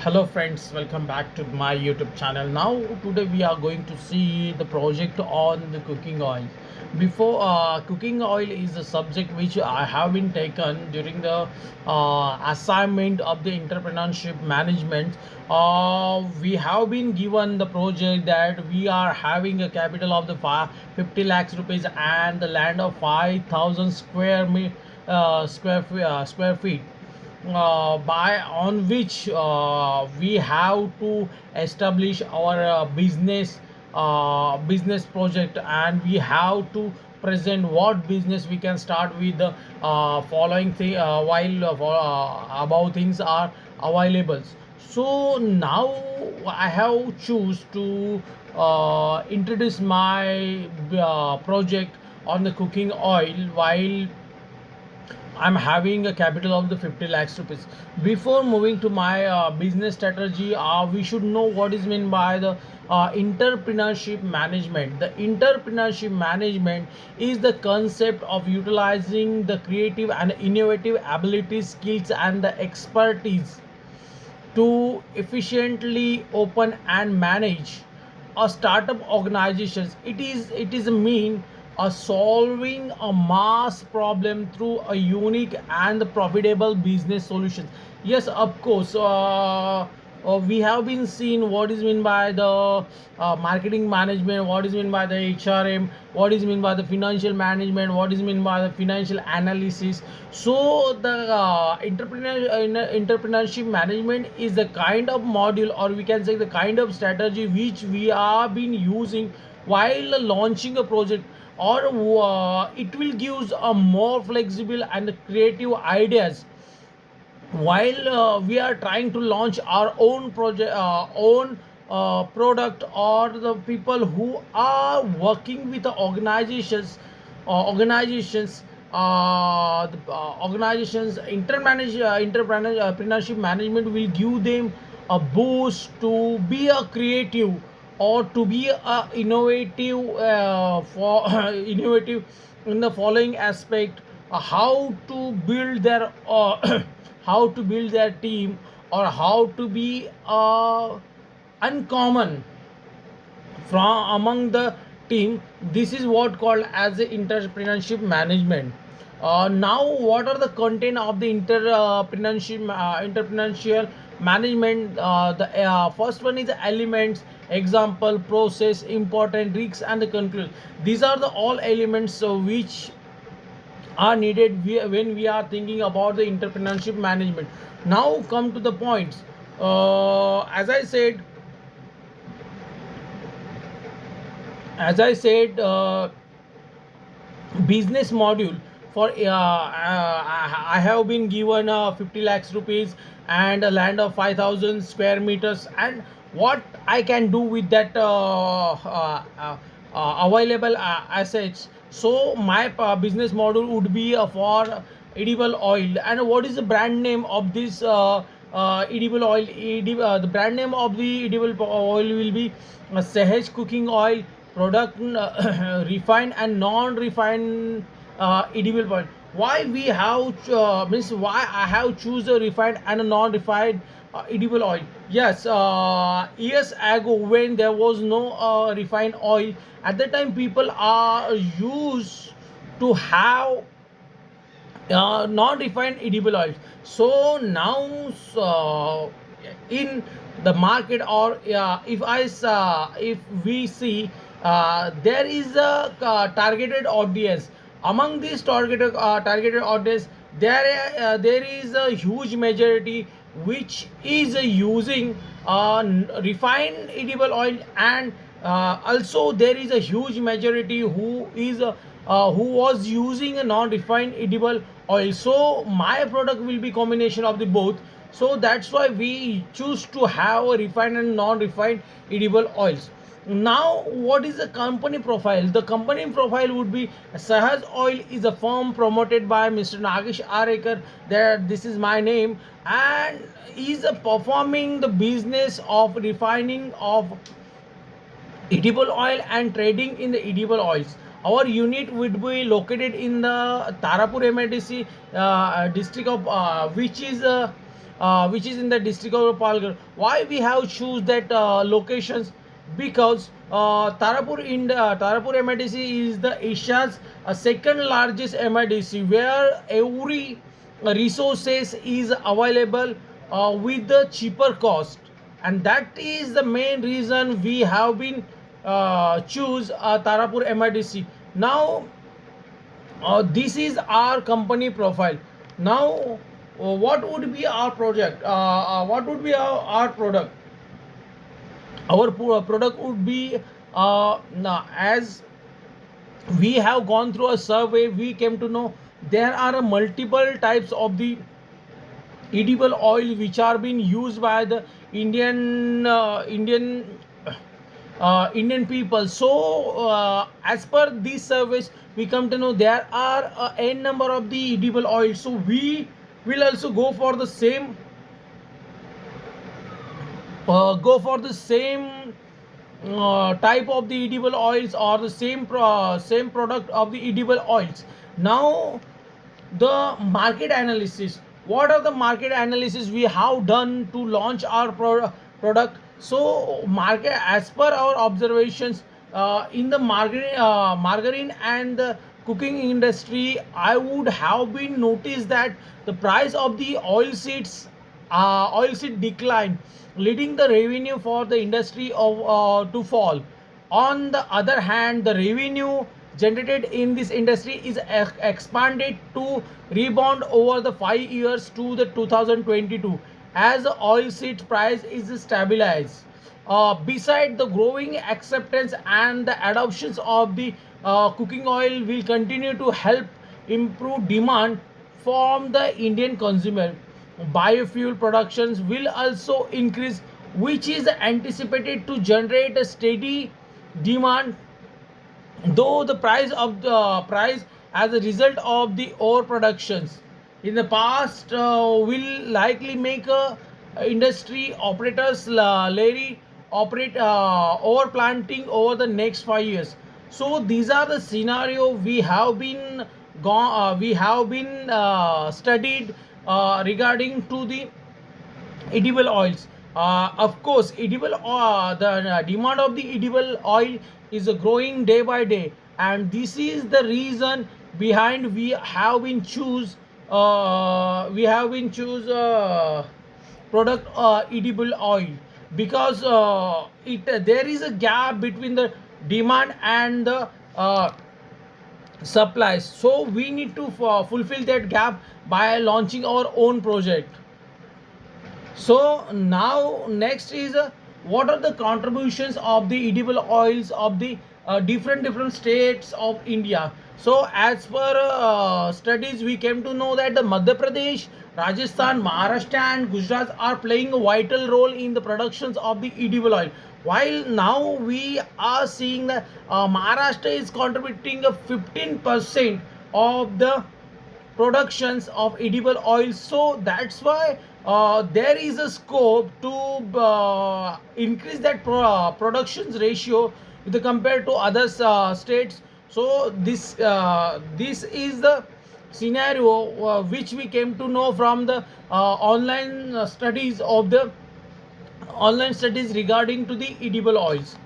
Hello friends, welcome back to my YouTube channel. Now today we are going to see the project on the cooking oil. Before cooking oil is a subject which I have been taken during the assignment of the entrepreneurship management. We have been given the project that we are having a capital of the 50 lakhs rupees and the land of 5,000 square feet, by on which we have to establish our business project, and we have to present what business we can start with the following thing while above things are available. So now I have choose to introduce my project on the cooking oil while I'm having a capital of the 50 lakhs rupees. Before moving to my business strategy, we should know what is meant by the entrepreneurship management. The entrepreneurship management is the concept of utilizing the creative and innovative abilities, skills, and the expertise to efficiently open and manage a startup organizations. It is a mean of solving a mass problem through a unique and profitable business solution. Yes, of course. We have been seen what is meant by the marketing management, what is meant by the HRM, what is meant by the financial management, what is meant by the financial analysis. So the entrepreneurship management is the kind of module, or we can say the kind of strategy which we are been using while launching a project, or it will give a more flexible and creative ideas while we are trying to launch our own project, own product, or the people who are working with the organizations, entrepreneurship management will give them a boost to be a creative or to be a innovative for innovative in the following aspect: how to build their how to build their team, or how to be uncommon from among the team. This is what called as the entrepreneurship management. Now what are the content of the entrepreneurial management? The first one is the elements, example, process, important, risks, and the conclusion. These are the all elements which are needed when we are thinking about the entrepreneurship management. Now come to the points. As I said, business module for I have been given 50 lakhs rupees and a land of 5,000 square meters, and what I can do with that available assets. So my business model would be for edible oil. And what is the brand name of this edible oil? The brand name of the edible oil will be Sahaj cooking oil product, refined and non-refined edible oil. Why we have means why I have choose a refined and a non-refined edible oil? Yes, years ago when there was no refined oil, at that time people are used to have non-refined edible oils. So now in the market, or if we see, there is a targeted audience. Among these targeted audience, there is a huge majority which is using refined edible oil, and also there is a huge majority who was using a non-refined edible oil. So my product will be combination of the both. So that's why we choose to have a refined and non-refined edible oils. Now what is the company profile? The company profile would be Sahaj Oil is a firm promoted by Mr. Nagesh Arekar, that this is my name, and is performing the business of refining of edible oil and trading in the edible oils. Our unit would be located in the Tarapur MIDC district of which is which is in the district of Palghar. Why we have choose that locations? Because Tarapur MIDC is the Asia's second largest MIDC, where every resources is available with the cheaper cost, and that is the main reason we have been choose Tarapur MIDC. Now this is our company profile. Now what would be our project, what would be our product? Our product would be as we have gone through a survey, we came to know there are multiple types of the edible oil which are being used by the Indian people. So as per this service, we come to know there are n number of the edible oils. So we will also go for the same type of the edible oils, or the same product of the edible oils. Now the market analysis, what are the market analysis we have done to launch our product? So market, as per our observations, in the margarine and the cooking industry, I would have been noticed that the price of the oil seed decline, leading the revenue for the industry of to fall. On the other hand, the revenue generated in this industry is expanded to rebound over the 5 years to the 2022, as the oil seed price is stabilized. Beside the growing acceptance and the adoptions of the cooking oil will continue to help improve demand from the Indian consumer. Biofuel productions will also increase, which is anticipated to generate a steady demand, though the price as a result of the overproductions in the past will likely make industry operators leery operate overplanting over the next 5 years. So these are the scenario we have been studied regarding to the edible oils. Of course, the demand of the edible oil is growing day by day, and this is the reason behind we have been choose product edible oil, because it there is a gap between the demand and the supplies. So we need to fulfill that gap by launching our own project. So now next is what are the contributions of the edible oils of the different states of India. So as per studies, we came to know that the Madhya Pradesh, Rajasthan, Maharashtra and Gujarat are playing a vital role in the productions of the edible oil. While now we are seeing that Maharashtra is contributing a 15% of the productions of edible oils. So that's why there is a scope to increase that productions ratio with the compared to other states. So this is the scenario which we came to know from the online studies regarding to the edible oils.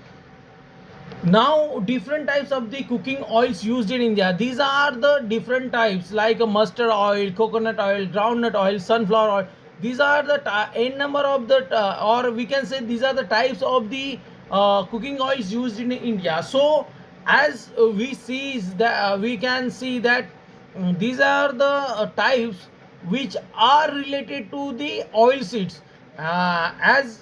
Now different types of the cooking oils used in India. These are the different types like mustard oil, coconut oil, groundnut oil, sunflower oil. These are the n number of the or we can say these are the types of the cooking oils used in India. So as we see is that we can see that these are the types which are related to the oil seeds. As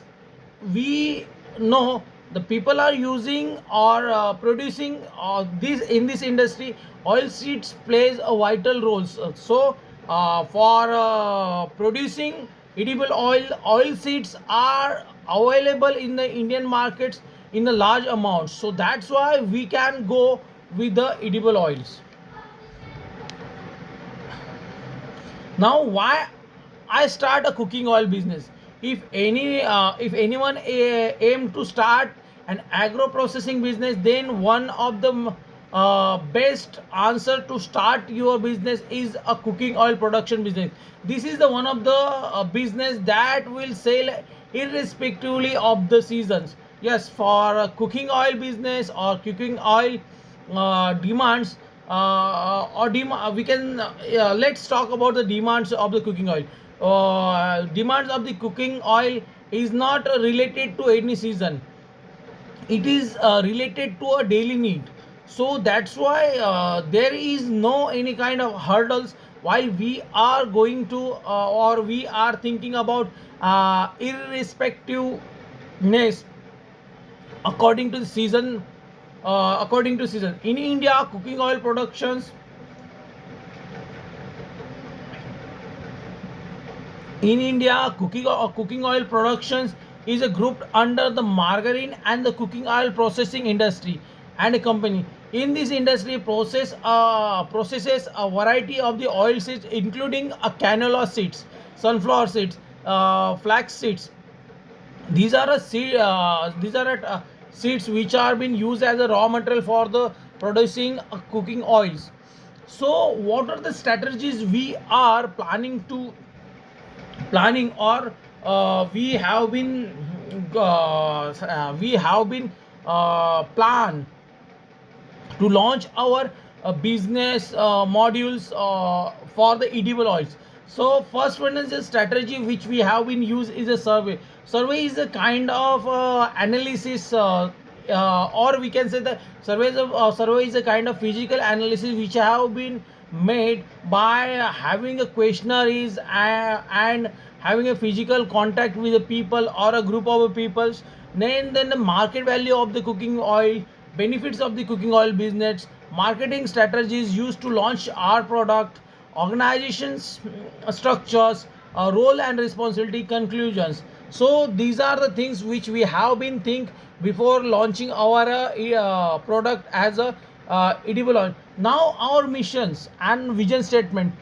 we know, the people are using or producing this in this industry, oil seeds plays a vital role. So for producing edible oil seeds are available in the Indian markets in the large amounts. So that's why we can go with the edible oils. Now why I start a cooking oil business? If anyone aim to start an agro processing business, then one of the best answer to start your business is a cooking oil production business. This is the one of the business that will sell irrespectively of the seasons. Yes, for cooking oil business or cooking oil demands, we can let's talk about the demands of the cooking oil. Demands of the cooking oil is not related to any season. It is related to a daily need. So that's why there is no any kind of hurdles while we are going to or we are thinking about irrespectiveness according to the season. According to season in India, cooking oil productions in India, cooking oil productions is grouped under the margarine and the cooking oil processing industry and a company. In this industry, processes a variety of the oil seeds, including canola seeds, sunflower seeds, flax seeds. These are seeds which are being used as a raw material for the producing cooking oils. So, what are the strategies we are planning or we have been plan to launch our business modules for the edible oils. So first one is a strategy which we have been used is a survey. Survey is a kind of analysis, or we can say that survey is a kind of physical analysis which have been made by having a questionnaires and having a physical contact with the people or a group of people. Then the market value of the cooking oil, benefits of the cooking oil business, marketing strategies used to launch our product, organizations structures, role and responsibility, conclusions. So these are the things which we have been think before launching our product as a edible oil. Now our missions and vision statement: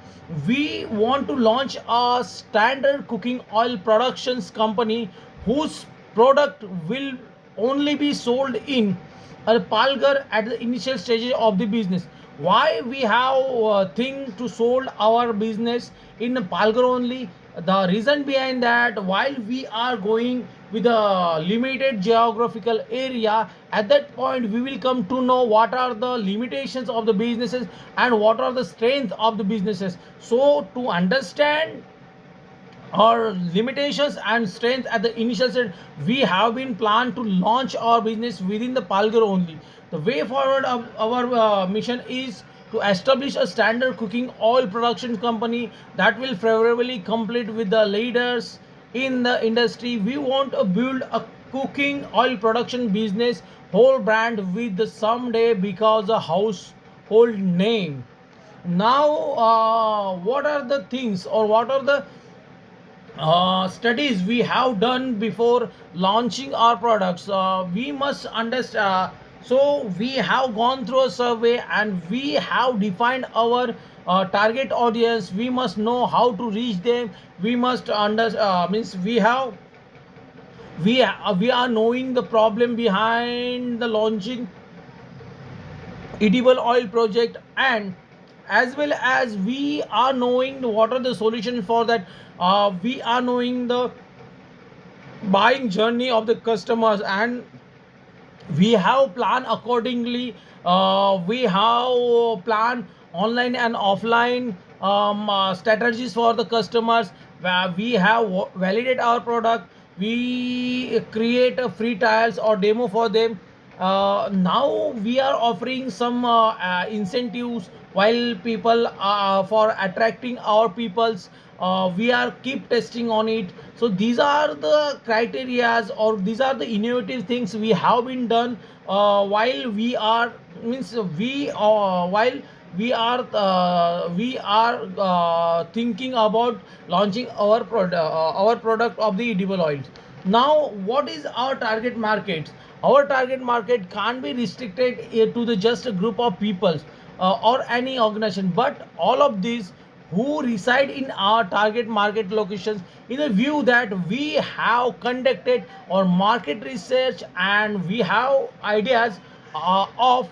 we want to launch a standard cooking oil productions company whose product will only be sold in Palghar at the initial stages of the business. Why we have think to sold our business in Palghar only? The reason behind that, while we are going with a limited geographical area, at that point we will come to know what are the limitations of the businesses and what are the strengths of the businesses. So to understand our limitations and strength at the initial stage, we have been planned to launch our business within the Palghar only. The way forward of our mission is to establish a standard cooking oil production company that will favorably compete with the leaders in the industry. We want to build a cooking oil production business whole brand with the someday because a household name. Now what are the things or what are the studies we have done before launching our products? We must understand. So we have gone through a survey and we have defined our target audience. We must know how to reach them. We must under means we are knowing the problem behind the launching edible oil project, and as well as we are knowing what are the solutions for that. We are knowing the buying journey of the customers, and we have planned accordingly. We have planned online and offline strategies for the customers, where we have validate our product. We create a free trials or demo for them. Now we are offering some incentives while people for attracting our peoples. We are keep testing on it. So these are the criterias or these are the innovative things we have been done while we are means while we are thinking about launching our product of the edible oils. Now what is our target market? Our target market can't be restricted to the just a group of people or any organization, but all of these who reside in our target market locations. In a view that we have conducted our market research and we have ideas of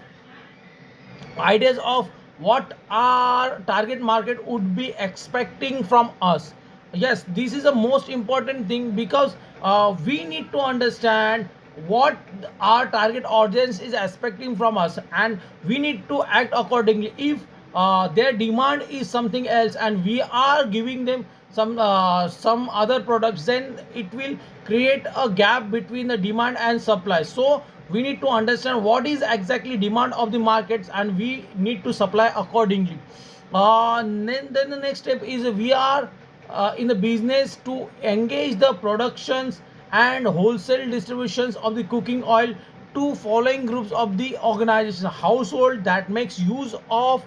ideas of what our target market would be expecting from us. Yes, this is the most important thing, because we need to understand what our target audience is expecting from us, and we need to act accordingly. If their demand is something else and we are giving them some other products, then it will create a gap between the demand and supply. So we need to understand what is exactly demand of the markets, and we need to supply accordingly. Then the next step is we are in the business to engage the productions and wholesale distributions of the cooking oil to following groups of the organization: household that makes use of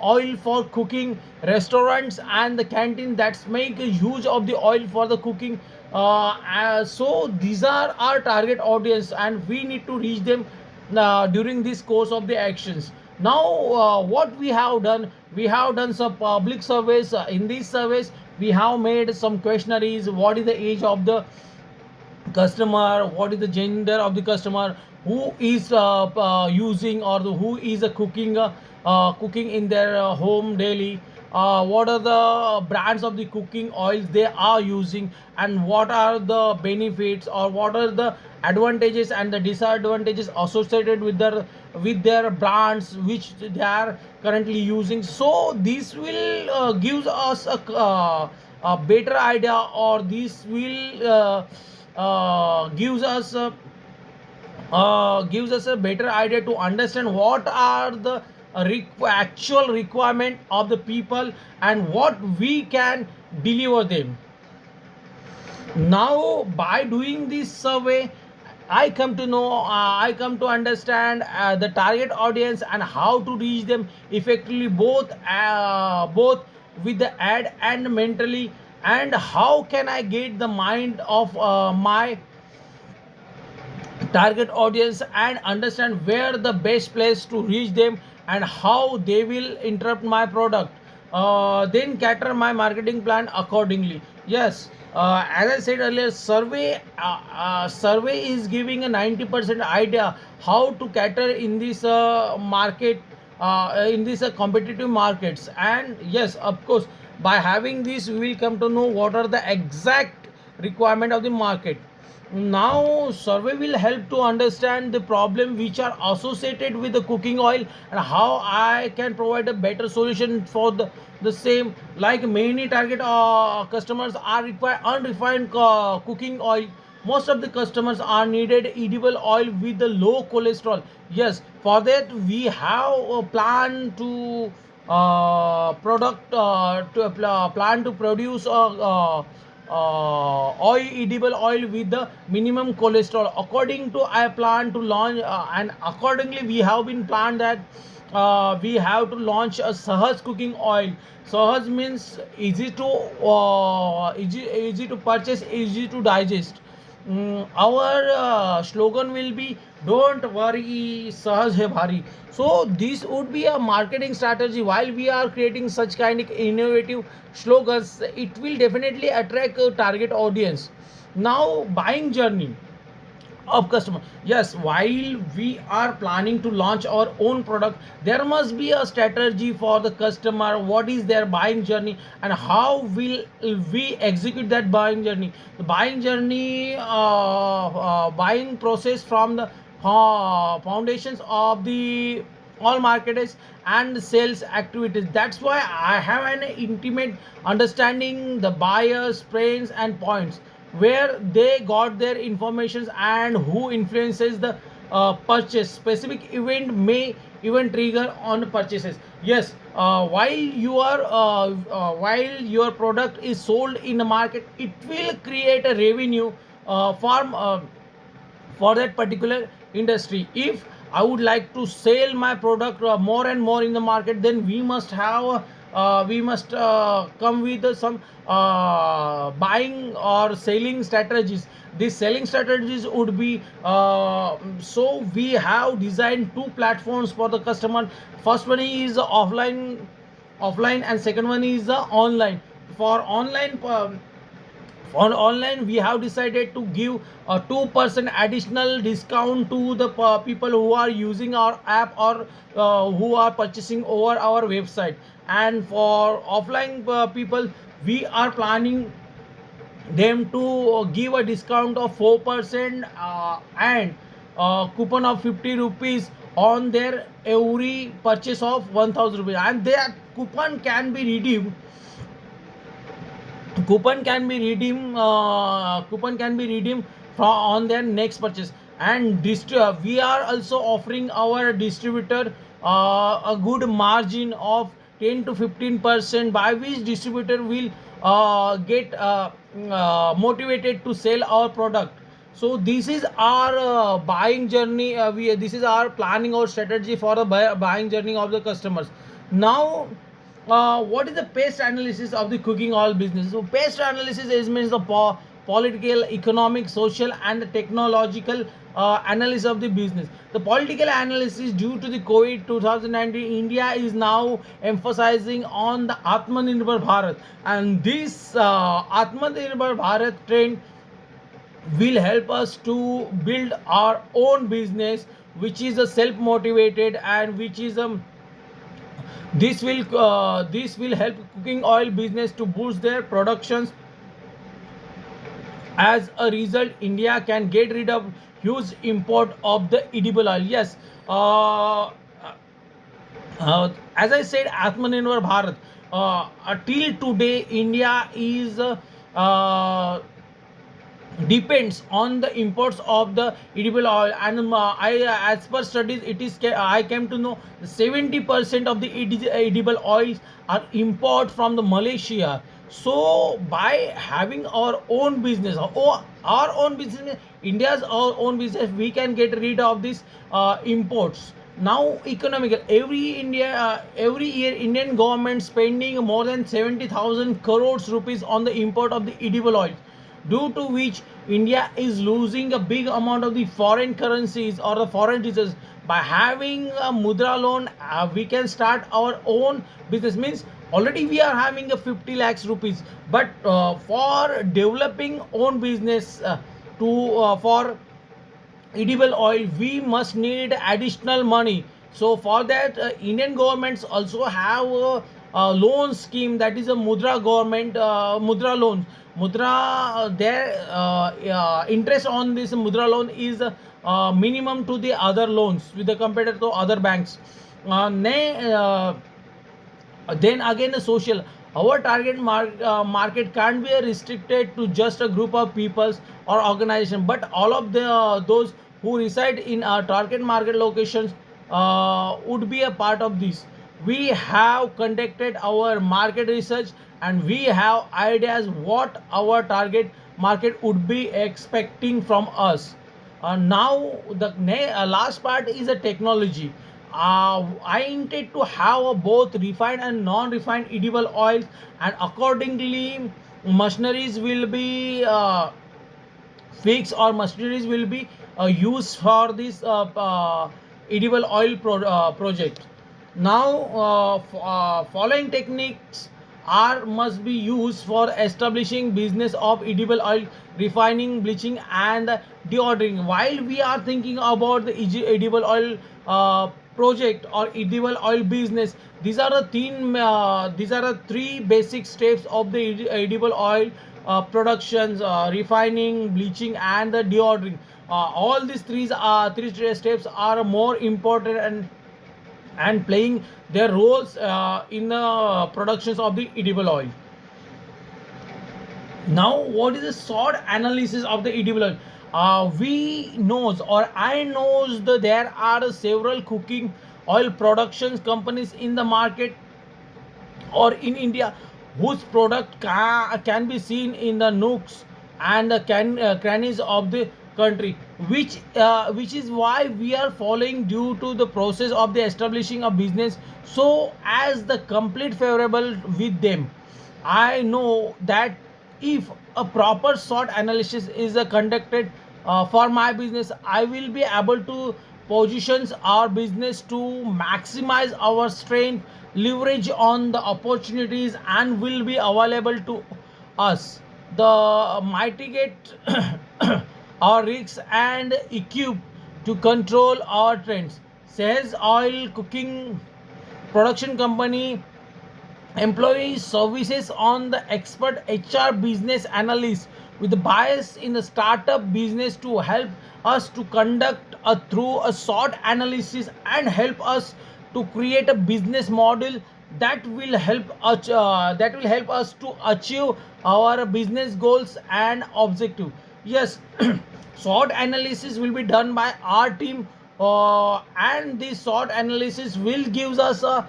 oil for cooking, restaurants and the canteen that make use of the oil for the cooking. So these are our target audience, and we need to reach them during this course of the actions. Now what we have done, we have done some public surveys. In these surveys we have made some questionnaires: what is the age of the customer, what is the gender of the customer, who is using or who is cooking in their home daily, what are the brands of the cooking oils they are using, and what are the benefits or what are the advantages and the disadvantages associated with their brands which they are currently using. So this will gives us a better idea, or this will gives us a better idea to understand what are the actual requirement of the people and what we can deliver them. Now by doing this survey, I come to understand the target audience and how to reach them effectively, both with the ad and mentally, and how can I get the mind of my target audience and understand where the best place to reach them and how they will interrupt my product. Then cater my marketing plan accordingly. Yes, as I said earlier, survey is giving a 90% idea how to cater in this market, in this competitive markets. And yes, of course, by having this we will come to know what are the exact requirement of the market. Now survey will help to understand the problem which are associated with the cooking oil and how I can provide a better solution for the same. Like many target customers are require unrefined cooking oil. Most of the customers are needed edible oil with the low cholesterol. Yes, for that we have a plan to plan to produce oil, edible oil with the minimum cholesterol. According to I plan to launch, and accordingly we have been planned that we have to launch a Sahaj cooking oil. Sahaj means easy to purchase, easy to digest. Our slogan will be "Don't worry, Sahaj hai bhari." So this would be a marketing strategy. While we are creating such kind of innovative slogans, it will definitely attract a target audience. Now buying journey of customer. Yes, while we are planning to launch our own product, there must be a strategy for the customer. What is their buying journey and how will we execute that buying journey? The buying journey, buying process from the foundations of the all marketers and sales activities. That's why I have an intimate understanding the buyers pains and points, where they got their informations and who influences the purchase. Specific event may even trigger on purchases. Yes, while your product is sold in the market, it will create a revenue for that particular industry. If I would like to sell my product more and more in the market, then we must come with some buying or selling strategies. These selling strategies would be so we have designed two platforms for the customer. First one is offline, and second one is online. For online On online we have decided to give a 2% additional discount to the people who are using our app or who are purchasing over our website. And for offline people, we are planning them to give a discount of 4% and coupon of 50 rupees on their every purchase of 1000 rupees, and their coupon can be redeemed from on their next purchase. And we are also offering our distributor a good margin of 10 to 15%, by which distributor will get motivated to sell our product. So this is our buying journey. This is our planning or strategy for the buying journey of the customers. Now, what is the pest analysis of the cooking oil business? So pest analysis is means the political, economic, social, and the technological analysis of the business. The political analysis, due to the COVID 2019, India is now emphasizing on the Atmanirbhar Bharat, and this Atmanirbhar Bharat trend will help us to build our own business, which is a self motivated, and which is this will help cooking oil business to boost their productions. As a result, India can get rid of huge import of the edible oil. Yes, as I said, Atmanirbhar Bharat. Till today, India is depends on the imports of the edible oil. And as per studies, I came to know 70% of the edible oils are import from the Malaysia. So by having our own business, our own business, India's our own business, we can get rid of these imports. Now economical, every year Indian government spending more than 70,000 crores rupees on the import of the edible oil, due to which India is losing a big amount of the foreign currencies or the foreign reserves. By having a mudra loan, we can start our own business. Means already we are having a 50 lakhs rupees, but for developing own business to for edible oil, we must need additional money. So for that, Indian governments also have a loan scheme, that is a mudra loans. Mudra, their interest on this mudra loan is minimum to the other loans with the compared to other banks. Then again, the social, our target market can't be restricted to just a group of peoples or organization, but all of the those who reside in our target market locations would be a part of this. We have conducted our market research, and we have ideas what our target market would be expecting from us. Now the last part is a technology. I intend to have both refined and non-refined edible oils, and accordingly machineries will be fixed, or machineries will be used for this edible oil project. Now, following techniques are must be used for establishing business of edible oil refining, bleaching, and deodoring. While we are thinking about the edible oil project or edible oil business, these are the three basic steps of the edible oil productions: refining, bleaching, and the deodoring. All these three steps are more important and playing their roles in the productions of the edible oil. Now, what is the short analysis of the edible oil? We knows, or I knows, that there are several cooking oil productions companies in the market or in India whose product can be seen in the nooks and the crannies of the country, which is why we are following due to the process of the establishing a business, so as the complete favorable with them. I know that if a proper SWOT analysis is conducted for my business, I will be able to positions our business to maximize our strength, leverage on the opportunities, and will be available to us. the mitigate our risks and equip to control our trends. Says oil cooking production company employees services on the expert HR business analyst with the bias in the startup business to help us to conduct a through a SWOT analysis and help us to create a business model that will help us to achieve our business goals and objective. Yes, SWOT analysis will be done by our team, and this SWOT analysis will gives us a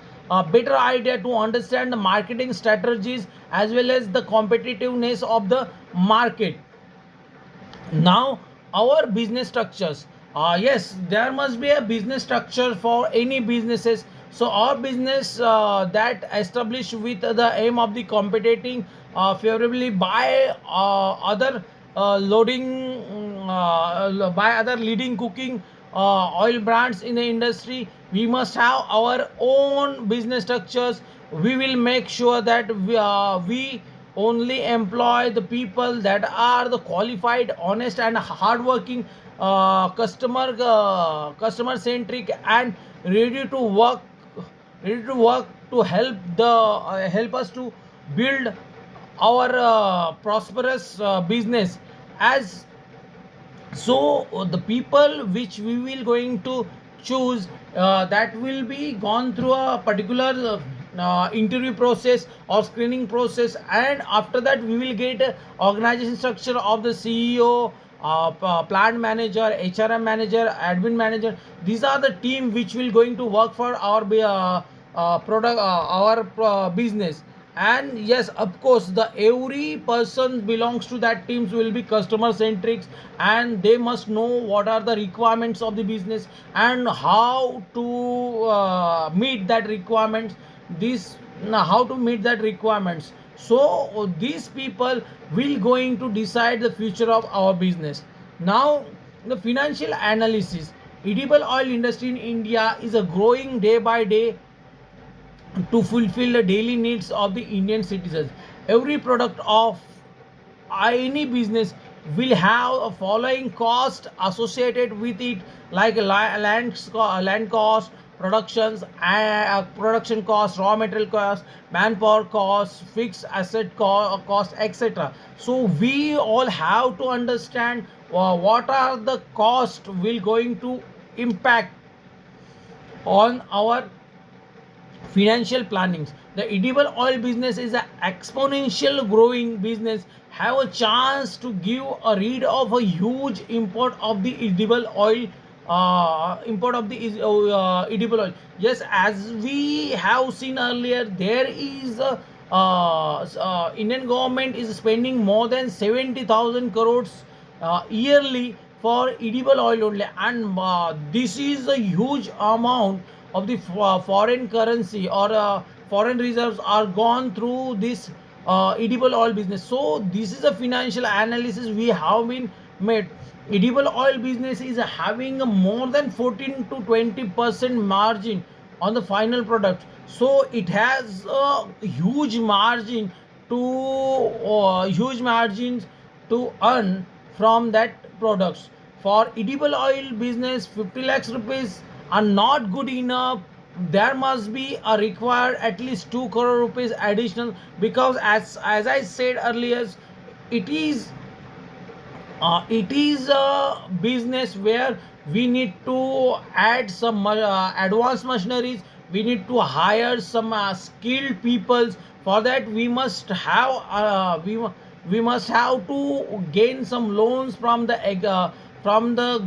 better idea to understand the marketing strategies as well as the competitiveness of the market. Now, our business structures, yes, there must be a business structure for any businesses. So our business that established with the aim of the competing favorably by other by other leading cooking oil brands in the industry. We must have our own business structures. We will make sure that we only employ the people that are the qualified, honest, and hardworking, customer centric, and ready to work, to help us to build our prosperous business. As so the people which we will going to choose, that will be gone through a particular interview process or screening process, and after that we will get a organization structure of the CEO, plant manager, HRM manager, admin manager. These are the team which will going to work for our product, our business. And yes, of course, the every person belongs to that teams will be customer centric, and they must know what are the requirements of the business and how to meet that requirements. This how to meet that requirements. So these people will going to decide the future of our business. Now, the financial analysis. Edible oil industry in India is a growing day by day to fulfill the daily needs of the Indian citizens. Every product of any business will have a following cost associated with it, like land cost, production cost, raw material cost, manpower cost, fixed asset cost, etc. So we all have to understand what are the cost will going to impact on our financial plannings. The edible oil business is an exponential growing business, have a chance to give a read of a huge import of the edible oil, edible oil. Yes, as we have seen earlier, there is a Indian government is spending more than 70,000 crores yearly for edible oil only, and this is a huge amount of the foreign currency or foreign reserves are gone through this edible oil business. So this is a financial analysis we have been made. Edible oil business is having a more than 14 to 20% margin on the final product. So it has a huge margin to huge margins to earn from that products. For edible oil business, 50 lakhs rupees are not good enough. There must be a required at least 2 crore rupees additional, because as I said earlier, it is it is a business where we need to add some advanced machineries. We need to hire some skilled people. For that we must have we must have to gain some loans from the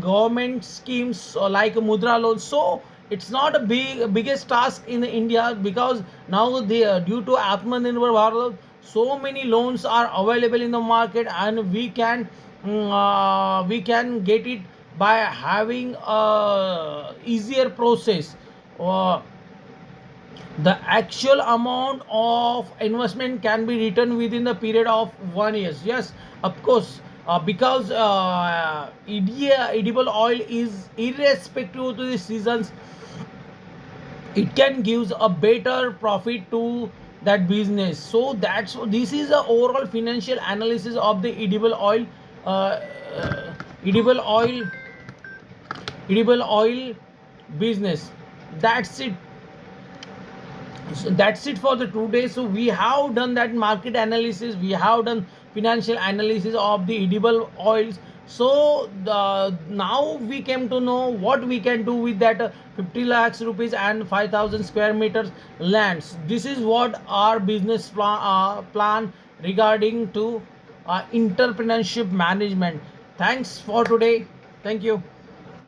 government schemes, like mudra loans. So it's not a biggest task in India, because now due to Atmanirbhar Bharat, so many loans are available in the market, and we can get it by having a easier process. Uh, the actual amount of investment can be returned within the period of 1 year. Yes, of course, because edible oil is irrespective to the seasons, it can give a better profit to that business. So that's this is the overall financial analysis of the uh, uh, edible oil edible oil business. That's it. So that's it for the today. So we have done that market analysis, we have done financial analysis of the edible oils. So now we came to know what we can do with that 50 lakhs rupees and 5,000 square meters lands. This is what our business plan regarding to entrepreneurship management. Thanks for today. Thank you.